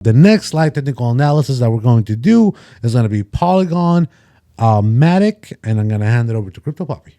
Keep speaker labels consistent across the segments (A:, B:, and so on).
A: The next live technical analysis that we're going to do is going to be Polygon, MATIC, and I'm going to hand it over to Crypto Poppy.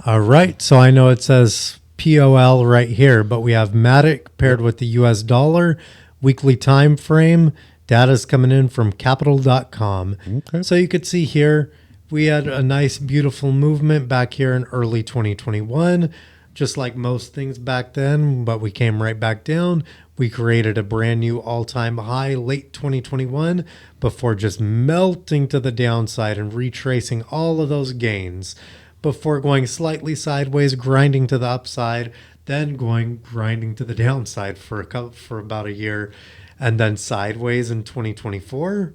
B: All right. So I know it says POL right here, but we have MATIC paired with the US dollar, weekly time frame. Data's coming in from capital.com.
A: Okay.
B: So you could see here, we had a nice, beautiful movement back here in early 2021, just like most things back then, but we came right back down. We created a brand new all-time high late 2021 before just melting to the downside and retracing all of those gains before going slightly sideways, grinding to the upside, then grinding to the downside for about a year, and then sideways in 2024,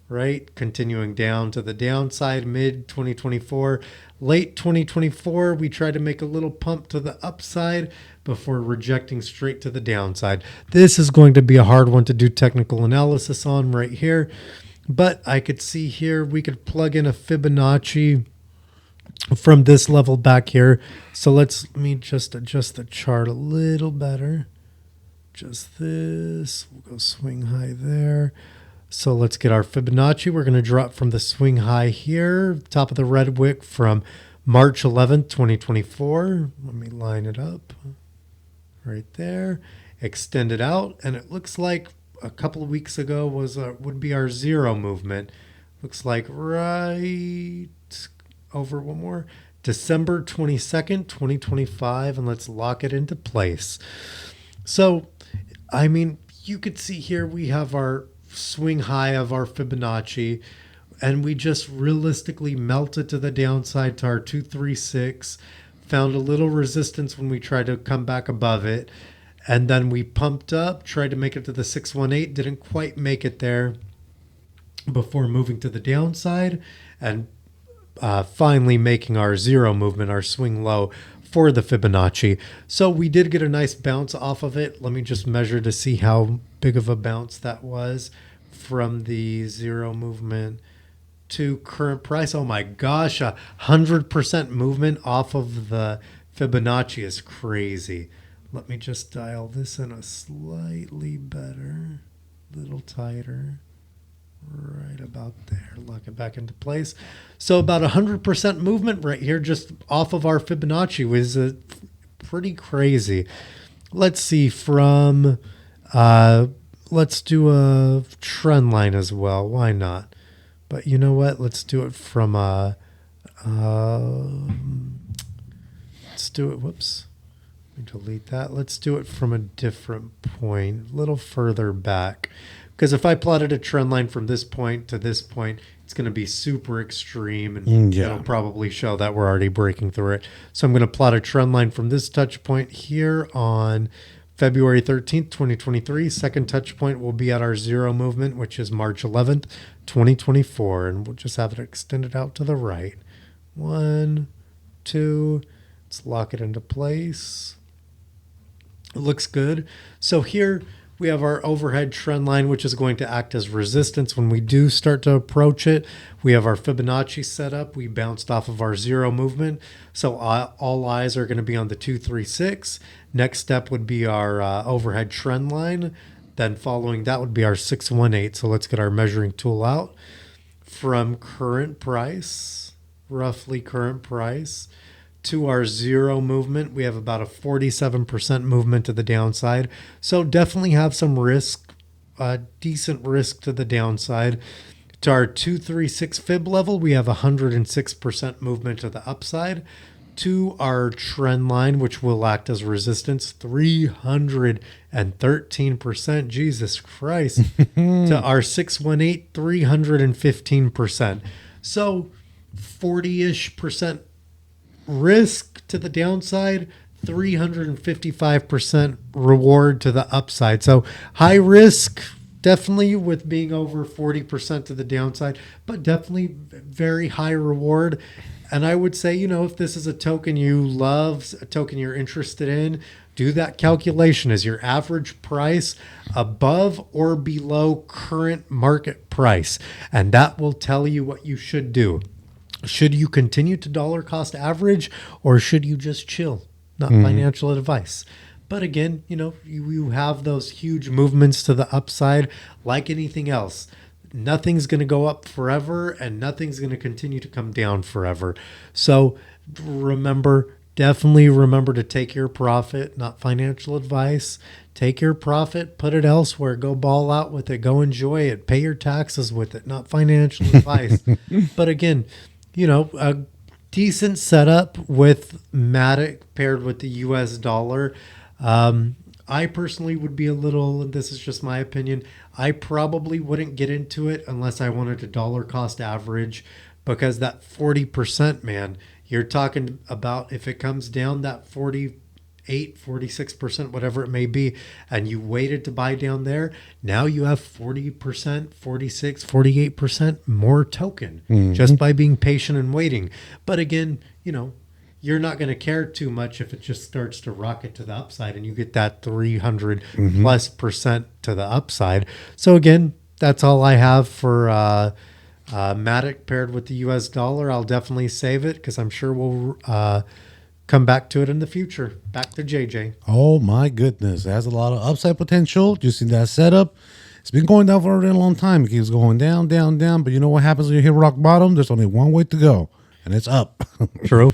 B: right? Continuing down to the downside mid 2024. Late 2024, we tried to make a little pump to the upside before rejecting straight to the downside. This is going to be a hard one to do technical analysis on right here, but I could see here we could plug in a Fibonacci from this level back here. So let me just adjust the chart a little better. Just this. We'll go swing high there. So let's get our Fibonacci. We're going to drop from the swing high here, top of the red wick from March 11th, 2024. Let me line it up right there. Extend it out. And it looks like a couple of weeks ago would be our zero movement. Looks like right over one more. December 22nd, 2025. And let's lock it into place. So, I mean, you could see here we have our swing high of our Fibonacci, and we just realistically melted to the downside to our 236, found a little resistance when we tried to come back above it, and then we pumped up, tried to make it to the 618, didn't quite make it there before moving to the downside, and finally making our zero movement, our swing low for the Fibonacci. So we did get a nice bounce off of it. Let me just measure to see how big of a bounce that was from the zero movement to current price. Oh my gosh, 100% movement off of the Fibonacci is crazy. Let me just dial this in a slightly better, little tighter. Right about there. Lock it back into place. So about 100% movement right here just off of our Fibonacci was pretty crazy. Let's see from, let's do a trend line as well. Why not? But you know what? Let's do it from let's do it. Whoops. Let me delete that. Let's do it from a different point, a little further back. Because if I plotted a trend line from this point to this point, it's going to be super extreme, and it'll probably show that we're already breaking through it. So I'm going to plot a trend line from this touch point here on February 13th, 2023. Second touch point will be at our zero movement, which is March 11th, 2024. And we'll just have it extended out to the right. 1, 2, let's lock it into place. It looks good. So here we have our overhead trend line, which is going to act as resistance when we do start to approach it. We have our Fibonacci set up. We bounced off of our zero movement. So all eyes are going to be on the 236. Next step would be our overhead trend line. Then following that would be our 618. So let's get our measuring tool out. From current price, roughly current price, to our zero movement, we have about a 47% movement to the downside. So definitely have some risk, decent risk to the downside. To our 236 fib level, we have 106% movement to the upside. To our trend line, which will act as resistance, 313%. Jesus Christ. To our 618, 315%. So 40-ish% risk to the downside, 355% reward to the upside. So high risk, definitely with being over 40% to the downside, but definitely very high reward. And I would say, you know, if this is a token you love, a token you're interested in, do that calculation. Is your average price above or below current market price? And that will tell you what you should do. Should you continue to dollar cost average, or should you just chill? Not financial advice. But again, you have those huge movements to the upside. Like anything else, nothing's going to go up forever and nothing's going to continue to come down forever. So definitely remember to take your profit, not financial advice. Take your profit, put it elsewhere, go ball out with it, go enjoy it, pay your taxes with it, not financial advice. But again, a decent setup with MATIC paired with the US dollar. I personally would be this is just my opinion, I probably wouldn't get into it unless I wanted a dollar cost average, because that 40%, man, you're talking about if it comes down that 46%, whatever it may be, and you waited to buy down there, now you have 40%, 46, 48% more token just by being patient and waiting. But again, you're not going to care too much if it just starts to rocket to the upside and you get that 300 plus percent to the upside. So again, that's all I have for MATIC paired with the US dollar. I'll definitely save it because I'm sure we'll come back to it in the future. Back to JJ.
A: Oh my goodness. It has a lot of upside potential. You see that setup? It's been going down for a really long time. It keeps going down, down, down. But you know what happens when you hit rock bottom? There's only one way to go, and it's up.
B: True.